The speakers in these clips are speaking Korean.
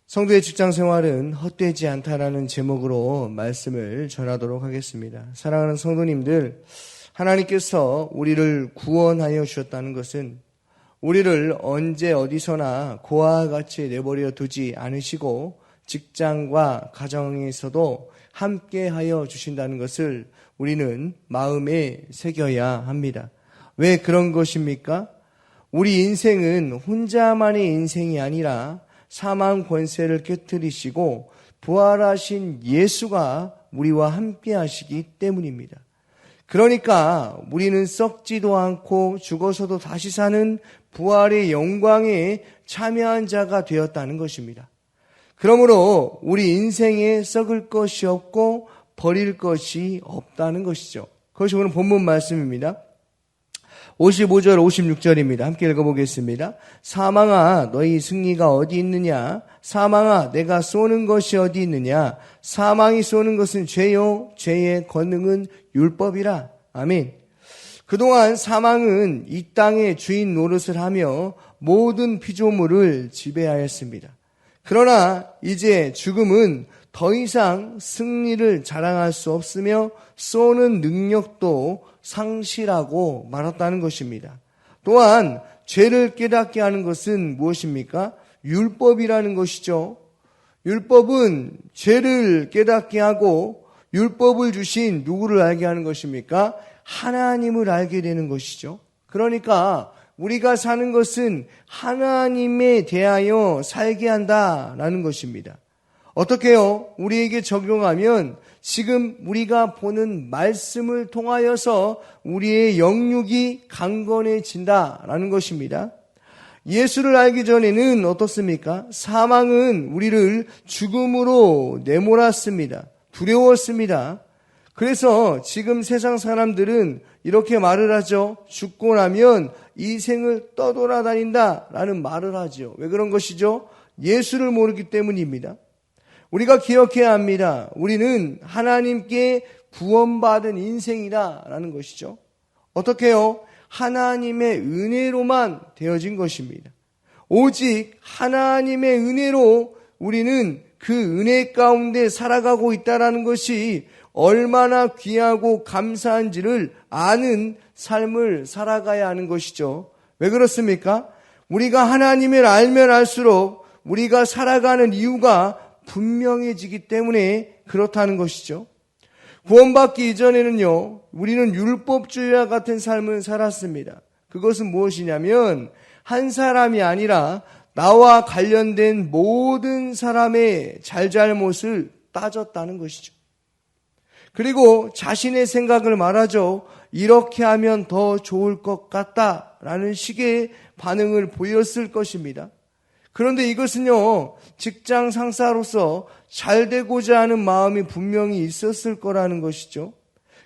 성도의 직장 생활은 헛되지 않다라는 제목으로 말씀을 전하도록 하겠습니다. 사랑하는 성도님들, 하나님께서 우리를 구원하여 주셨다는 것은 우리를 언제 어디서나 고아와 같이 내버려 두지 않으시고 직장과 가정에서도 함께하여 주신다는 것을 우리는 마음에 새겨야 합니다. 왜 그런 것입니까? 우리 인생은 혼자만의 인생이 아니라 사망 권세를 깨뜨리시고 부활하신 예수가 우리와 함께 하시기 때문입니다. 그러니까 우리는 썩지도 않고 죽어서도 다시 사는 부활의 영광에 참여한 자가 되었다는 것입니다. 그러므로 우리 인생에 썩을 것이 없고 버릴 것이 없다는 것이죠. 그것이 오늘 본문 말씀입니다. 55절 56절입니다. 함께 읽어보겠습니다. 사망아 너희 승리가 어디 있느냐? 사망아 내가 쏘는 것이 어디 있느냐? 사망이 쏘는 것은 죄요 죄의 권능은 율법이라. 아멘. 그동안 사망은 이 땅의 주인 노릇을 하며 모든 피조물을 지배하였습니다. 그러나 이제 죽음은 더 이상 승리를 자랑할 수 없으며 쏘는 능력도 상실하고 말았다는 것입니다. 또한 죄를 깨닫게 하는 것은 무엇입니까? 율법이라는 것이죠. 율법은 죄를 깨닫게 하고 율법을 주신 누구를 알게 하는 것입니까? 하나님을 알게 되는 것이죠. 그러니까 우리가 사는 것은 하나님에 대하여 살게 한다라는 것입니다. 어떻게요? 우리에게 적용하면 지금 우리가 보는 말씀을 통하여서 우리의 영육이 강건해진다라는 것입니다. 예수를 알기 전에는 어떻습니까? 사망은 우리를 죽음으로 내몰았습니다. 두려웠습니다. 그래서 지금 세상 사람들은 이렇게 말을 하죠. 죽고 나면 이 생을 떠돌아다닌다라는 말을 하죠. 왜 그런 것이죠? 예수를 모르기 때문입니다. 우리가 기억해야 합니다. 우리는 하나님께 구원받은 인생이다라는 것이죠. 어떻게요? 하나님의 은혜로만 되어진 것입니다. 오직 하나님의 은혜로 우리는 그 은혜 가운데 살아가고 있다라는 것이 얼마나 귀하고 감사한지를 아는 삶을 살아가야 하는 것이죠. 왜 그렇습니까? 우리가 하나님을 알면 알수록 우리가 살아가는 이유가 분명해지기 때문에 그렇다는 것이죠. 구원받기 이전에는요, 우리는 율법주의와 같은 삶을 살았습니다. 그것은 무엇이냐면 한 사람이 아니라 나와 관련된 모든 사람의 잘잘못을 따졌다는 것이죠. 그리고 자신의 생각을 말하죠. 이렇게 하면 더 좋을 것 같다라는 식의 반응을 보였을 것입니다. 그런데 이것은요, 직장 상사로서 잘 되고자 하는 마음이 분명히 있었을 거라는 것이죠.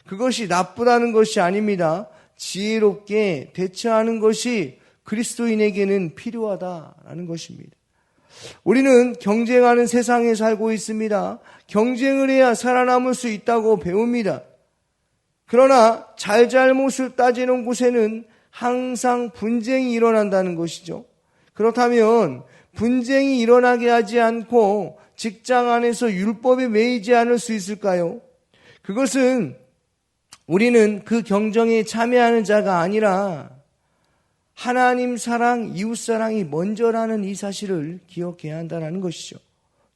그것이 나쁘다는 것이 아닙니다. 지혜롭게 대처하는 것이 그리스도인에게는 필요하다라는 것입니다. 우리는 경쟁하는 세상에 살고 있습니다. 경쟁을 해야 살아남을 수 있다고 배웁니다. 그러나 잘잘못을 따지는 곳에는 항상 분쟁이 일어난다는 것이죠. 그렇다면 분쟁이 일어나게 하지 않고 직장 안에서 율법에 매이지 않을 수 있을까요? 그것은 우리는 그 경쟁에 참여하는 자가 아니라 하나님 사랑, 이웃 사랑이 먼저라는 이 사실을 기억해야 한다는 것이죠.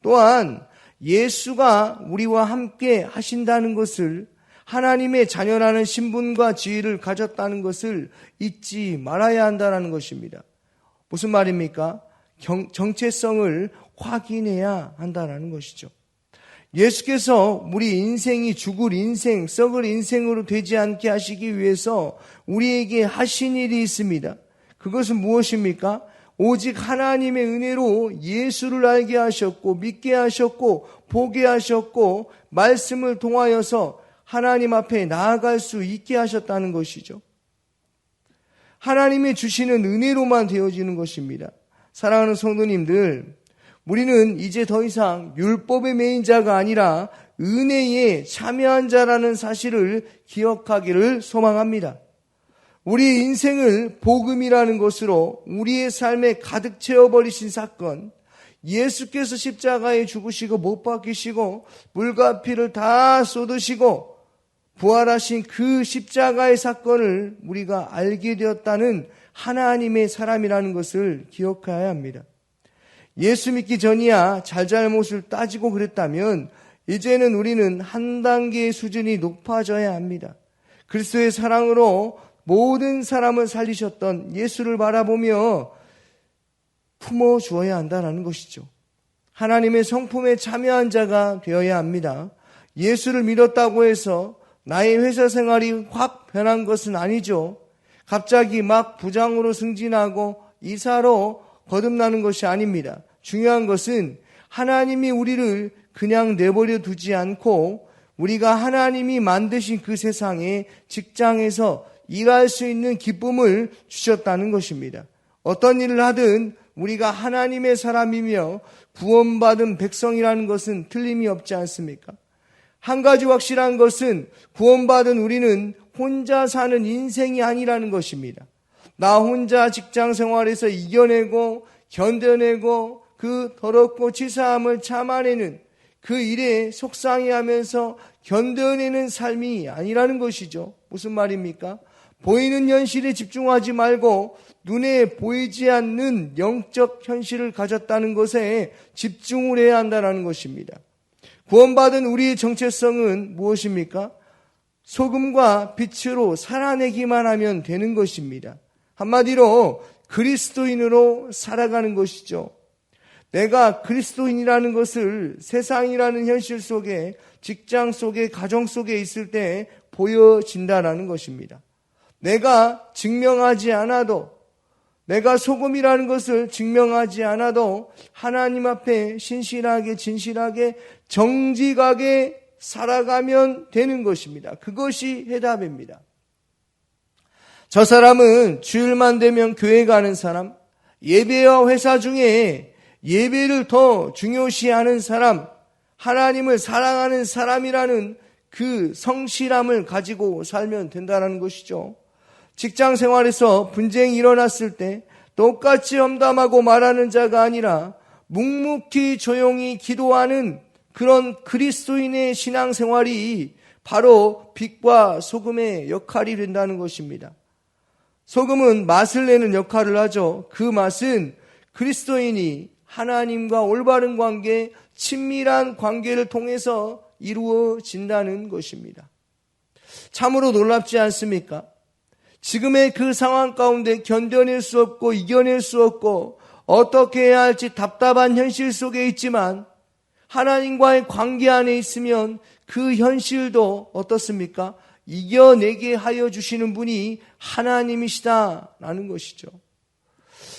또한 예수가 우리와 함께 하신다는 것을, 하나님의 자녀라는 신분과 지위를 가졌다는 것을 잊지 말아야 한다는 것입니다. 무슨 말입니까? 정체성을 확인해야 한다는 것이죠. 예수께서 우리 인생이 죽을 인생, 썩을 인생으로 되지 않게 하시기 위해서 우리에게 하신 일이 있습니다. 그것은 무엇입니까? 오직 하나님의 은혜로 예수를 알게 하셨고 믿게 하셨고 보게 하셨고 말씀을 통하여서 하나님 앞에 나아갈 수 있게 하셨다는 것이죠. 하나님이 주시는 은혜로만 되어지는 것입니다. 사랑하는 성도님들, 우리는 이제 더 이상 율법의 매인 자가 아니라 은혜에 참여한 자라는 사실을 기억하기를 소망합니다. 우리 인생을 복음이라는 것으로 우리의 삶에 가득 채워버리신 사건, 예수께서 십자가에 죽으시고 못 박히시고 물과 피를 다 쏟으시고 부활하신 그 십자가의 사건을 우리가 알게 되었다는 하나님의 사람이라는 것을 기억해야 합니다. 예수 믿기 전이야 잘잘못을 따지고 그랬다면 이제는 우리는 한 단계의 수준이 높아져야 합니다. 그리스도의 사랑으로 모든 사람을 살리셨던 예수를 바라보며 품어주어야 한다는 것이죠. 하나님의 성품에 참여한 자가 되어야 합니다. 예수를 믿었다고 해서 나의 회사 생활이 확 변한 것은 아니죠. 갑자기 막 부장으로 승진하고 이사로 거듭나는 것이 아닙니다. 중요한 것은 하나님이 우리를 그냥 내버려 두지 않고 우리가 하나님이 만드신 그 세상에 직장에서 일할 수 있는 기쁨을 주셨다는 것입니다. 어떤 일을 하든 우리가 하나님의 사람이며 구원받은 백성이라는 것은 틀림이 없지 않습니까? 한 가지 확실한 것은 구원받은 우리는 혼자 사는 인생이 아니라는 것입니다. 나 혼자 직장 생활에서 이겨내고 견뎌내고 그 더럽고 치사함을 참아내는 그 일에 속상해하면서 견뎌내는 삶이 아니라는 것이죠. 무슨 말입니까? 보이는 현실에 집중하지 말고 눈에 보이지 않는 영적 현실을 가졌다는 것에 집중을 해야 한다는 것입니다. 구원받은 우리의 정체성은 무엇입니까? 소금과 빛으로 살아내기만 하면 되는 것입니다. 한마디로 그리스도인으로 살아가는 것이죠. 내가 그리스도인이라는 것을 세상이라는 현실 속에, 직장 속에, 가정 속에 있을 때 보여진다는 것입니다. 내가 증명하지 않아도, 내가 소금이라는 것을 증명하지 않아도 하나님 앞에 신실하게, 진실하게, 정직하게 살아가면 되는 것입니다. 그것이 해답입니다. 저 사람은 주일만 되면 교회 가는 사람, 예배와 회사 중에 예배를 더 중요시하는 사람, 하나님을 사랑하는 사람이라는 그 성실함을 가지고 살면 된다는 것이죠. 직장 생활에서 분쟁이 일어났을 때 똑같이 험담하고 말하는 자가 아니라 묵묵히 조용히 기도하는 그런 그리스도인의 신앙생활이 바로 빛과 소금의 역할이 된다는 것입니다. 소금은 맛을 내는 역할을 하죠. 그 맛은 그리스도인이 하나님과 올바른 관계, 친밀한 관계를 통해서 이루어진다는 것입니다. 참으로 놀랍지 않습니까? 지금의 그 상황 가운데 견뎌낼 수 없고 이겨낼 수 없고 어떻게 해야 할지 답답한 현실 속에 있지만 하나님과의 관계 안에 있으면 그 현실도 어떻습니까? 이겨내게 하여 주시는 분이 하나님이시다라는 것이죠.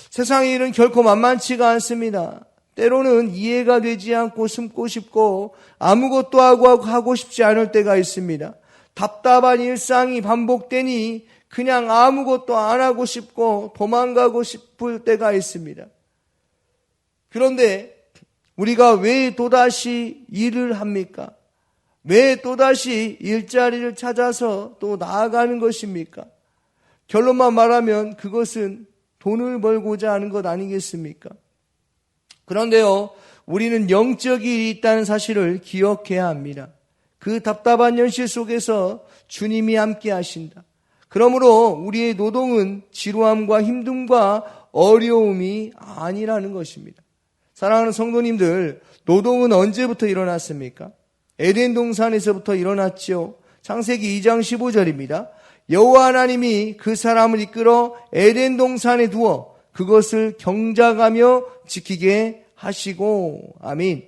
세상의 일은 결코 만만치가 않습니다. 때로는 이해가 되지 않고 숨고 싶고 아무것도 하고 싶지 않을 때가 있습니다. 답답한 일상이 반복되니 그냥 아무것도 안 하고 싶고 도망가고 싶을 때가 있습니다. 그런데 우리가 왜 또다시 일을 합니까? 왜 또다시 일자리를 찾아서 또 나아가는 것입니까? 결론만 말하면 그것은 돈을 벌고자 하는 것 아니겠습니까? 그런데요, 우리는 영적인 일이 있다는 사실을 기억해야 합니다. 그 답답한 현실 속에서 주님이 함께 하신다. 그러므로 우리의 노동은 지루함과 힘듦과 어려움이 아니라는 것입니다. 사랑하는 성도님들, 노동은 언제부터 일어났습니까? 에덴 동산에서부터 일어났지요. 창세기 2장 15절입니다. 여호와 하나님이 그 사람을 이끌어 에덴 동산에 두어 그것을 경작하며 지키게 하시고. 아멘.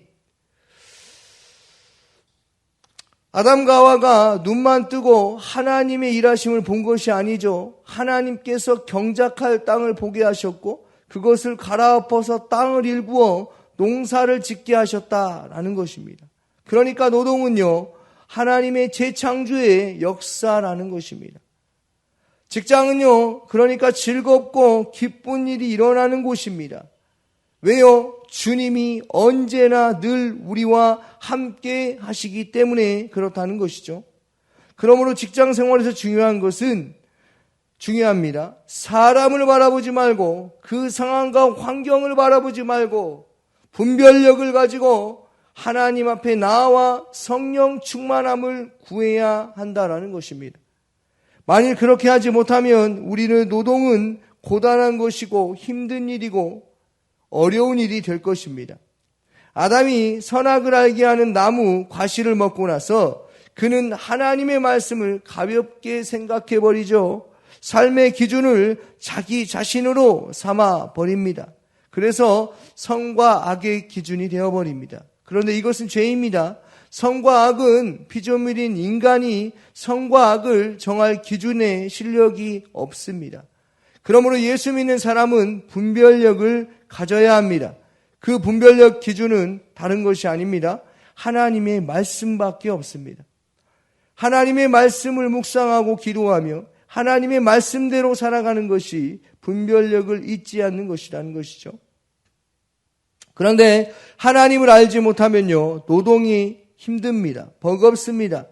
아담과 하와가 눈만 뜨고 하나님의 일하심을 본 것이 아니죠. 하나님께서 경작할 땅을 보게 하셨고 그것을 갈아엎어서 땅을 일구어 농사를 짓게 하셨다라는 것입니다. 그러니까 노동은요, 하나님의 재창조의 역사라는 것입니다. 직장은요, 그러니까 즐겁고 기쁜 일이 일어나는 곳입니다. 왜요? 주님이 언제나 늘 우리와 함께 하시기 때문에 그렇다는 것이죠. 그러므로 직장 생활에서 중요합니다. 사람을 바라보지 말고 그 상황과 환경을 바라보지 말고 분별력을 가지고 하나님 앞에 나와 성령 충만함을 구해야 한다라는 것입니다. 만일 그렇게 하지 못하면 우리는 노동은 고단한 것이고 힘든 일이고 어려운 일이 될 것입니다. 아담이 선악을 알게 하는 나무 과실을 먹고 나서 그는 하나님의 말씀을 가볍게 생각해 버리죠. 삶의 기준을 자기 자신으로 삼아 버립니다. 그래서 선과 악의 기준이 되어버립니다. 그런데 이것은 죄입니다. 선과 악은 피조물인 인간이 선과 악을 정할 기준의 실력이 없습니다. 그러므로 예수 믿는 사람은 분별력을 가져야 합니다. 그 분별력 기준은 다른 것이 아닙니다. 하나님의 말씀밖에 없습니다. 하나님의 말씀을 묵상하고 기도하며 하나님의 말씀대로 살아가는 것이 분별력을 잊지 않는 것이라는 것이죠. 그런데 하나님을 알지 못하면요, 노동이 힘듭니다. 버겁습니다.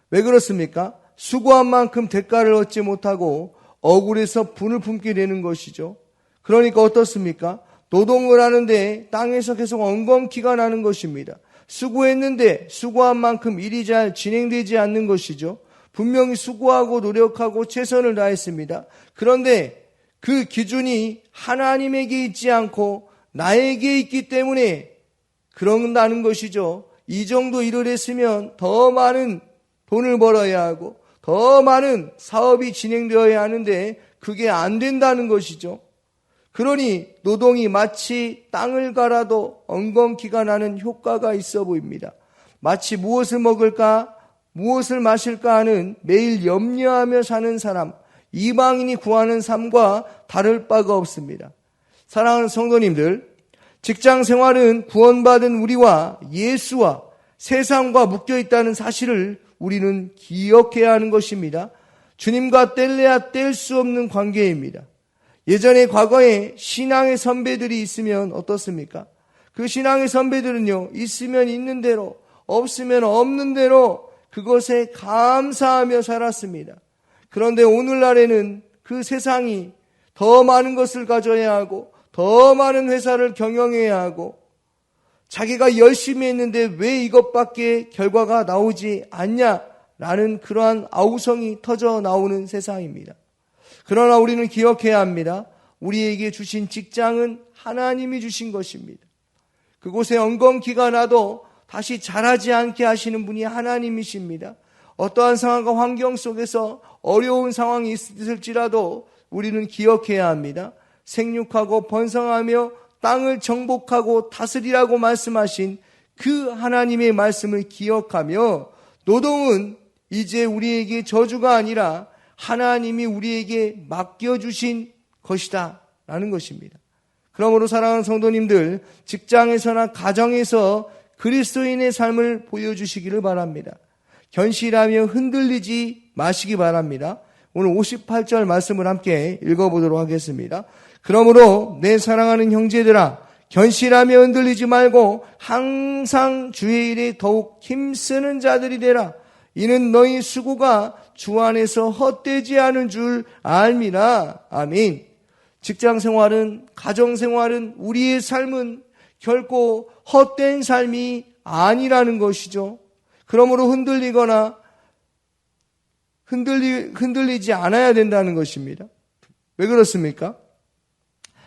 왜 그렇습니까? 수고한 만큼 대가를 얻지 못하고 억울해서 분을 품게 되는 것이죠. 그러니까 어떻습니까? 노동을 하는데 땅에서 계속 엉겅퀴가 나는 것입니다. 수고했는데 수고한 만큼 일이 잘 진행되지 않는 것이죠. 분명히 수고하고 노력하고 최선을 다했습니다. 그런데 그 기준이 하나님에게 있지 않고 나에게 있기 때문에 그런다는 것이죠. 이 정도 일을 했으면 더 많은 돈을 벌어야 하고 더 많은 사업이 진행되어야 하는데 그게 안 된다는 것이죠. 그러니 노동이 마치 땅을 갈아도 엉겅퀴가 나는 효과가 있어 보입니다. 마치 무엇을 먹을까, 무엇을 마실까 하는 매일 염려하며 사는 사람, 이방인이 구하는 삶과 다를 바가 없습니다. 사랑하는 성도님들, 직장 생활은 구원받은 우리와 예수와 세상과 묶여 있다는 사실을 우리는 기억해야 하는 것입니다. 주님과 뗄래야 뗄 수 없는 관계입니다. 예전에 과거에 신앙의 선배들이 있으면 어떻습니까? 그 신앙의 선배들은요, 있으면 있는 대로, 없으면 없는 대로 그것에 감사하며 살았습니다. 그런데 오늘날에는 그 세상이 더 많은 것을 가져야 하고 더 많은 회사를 경영해야 하고 자기가 열심히 했는데 왜 이것밖에 결과가 나오지 않냐라는 그러한 아우성이 터져 나오는 세상입니다. 그러나 우리는 기억해야 합니다. 우리에게 주신 직장은 하나님이 주신 것입니다. 그곳에 엉겅퀴가 나도 다시 자라지 않게 하시는 분이 하나님이십니다. 어떠한 상황과 환경 속에서 어려운 상황이 있을지라도 우리는 기억해야 합니다. 생육하고 번성하며 땅을 정복하고 다스리라고 말씀하신 그 하나님의 말씀을 기억하며 노동은 이제 우리에게 저주가 아니라 하나님이 우리에게 맡겨주신 것이다 라는 것입니다. 그러므로 사랑하는 성도님들, 직장에서나 가정에서 그리스도인의 삶을 보여주시기를 바랍니다. 견실하며 흔들리지 마시기 바랍니다. 오늘 58절 말씀을 함께 읽어보도록 하겠습니다. 그러므로 내 사랑하는 형제들아, 견실하며 흔들리지 말고 항상 주의 일에 더욱 힘쓰는 자들이 되라. 이는 너희 수고가 주 안에서 헛되지 않은 줄 알미라. 아멘. 직장생활은, 가정생활은, 우리의 삶은 결코 헛된 삶이 아니라는 것이죠. 그러므로 흔들리지 않아야 된다는 것입니다. 왜 그렇습니까?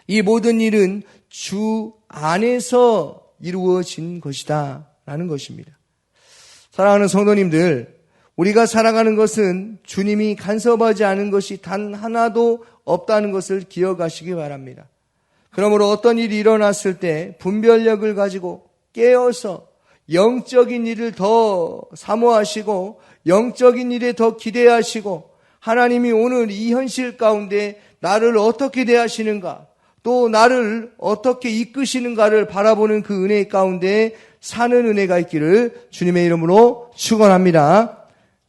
이 모든 일은 주 안에서 이루어진 것이다 라는 것입니다. 사랑하는 성도님들, 우리가 살아가는 것은 주님이 간섭하지 않은 것이 단 하나도 없다는 것을 기억하시기 바랍니다. 그러므로 어떤 일이 일어났을 때 분별력을 가지고 깨어서 영적인 일을 더 사모하시고 영적인 일에 더 기대하시고 하나님이 오늘 이 현실 가운데 나를 어떻게 대하시는가, 또 나를 어떻게 이끄시는가를 바라보는 그 은혜 가운데 사는 은혜가 있기를 주님의 이름으로 축원합니다.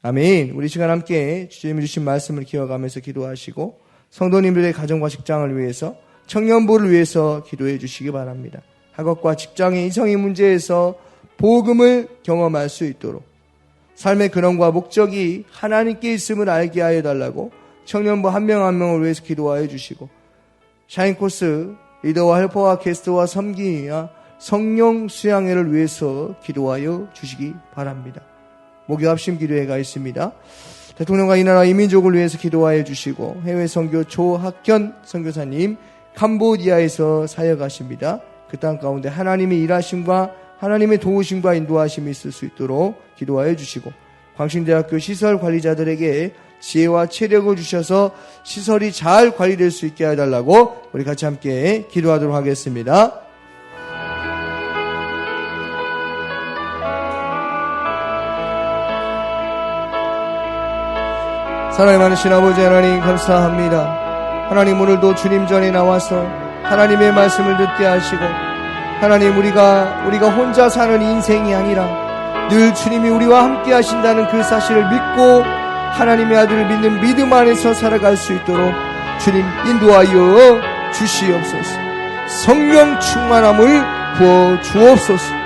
아멘. 우리 시간 함께 주님이 주신 말씀을 기억하면서 기도하시고 성도님들의 가정과 직장을 위해서, 청년부를 위해서 기도해 주시기 바랍니다. 학업과 직장의 이성의 문제에서 복음을 경험할 수 있도록 삶의 근원과 목적이 하나님께 있음을 알게 하여 달라고 청년부 한 명 한 명을 위해서 기도하여 주시고 샤인코스 리더와 헬퍼와 게스트와 섬기와 성령 수양회를 위해서 기도하여 주시기 바랍니다. 목요 합심 기도회 가 있습니다. 대통령과 이 나라 이민족을 위해서 기도하여 주시고 해외 선교 조학견 선교사님 캄보디아에서 사역하십니다. 그 땅 가운데 하나님의 일하심과 하나님의 도우심과 인도하심이 있을 수 있도록 기도하여 주시고 광신대학교 시설 관리자들에게 지혜와 체력을 주셔서 시설이 잘 관리될 수 있게 해달라고 우리 같이 함께 기도하도록 하겠습니다. 사랑이 많으신 아버지 하나님 감사합니다. 하나님 오늘도 주님 전에 나와서 하나님의 말씀을 듣게 하시고 하나님 우리가 혼자 사는 인생이 아니라 늘 주님이 우리와 함께 하신다는 그 사실을 믿고 하나님의 아들을 믿는 믿음 안에서 살아갈 수 있도록 주님 인도하여 주시옵소서. 성령 충만함을 부어 주옵소서.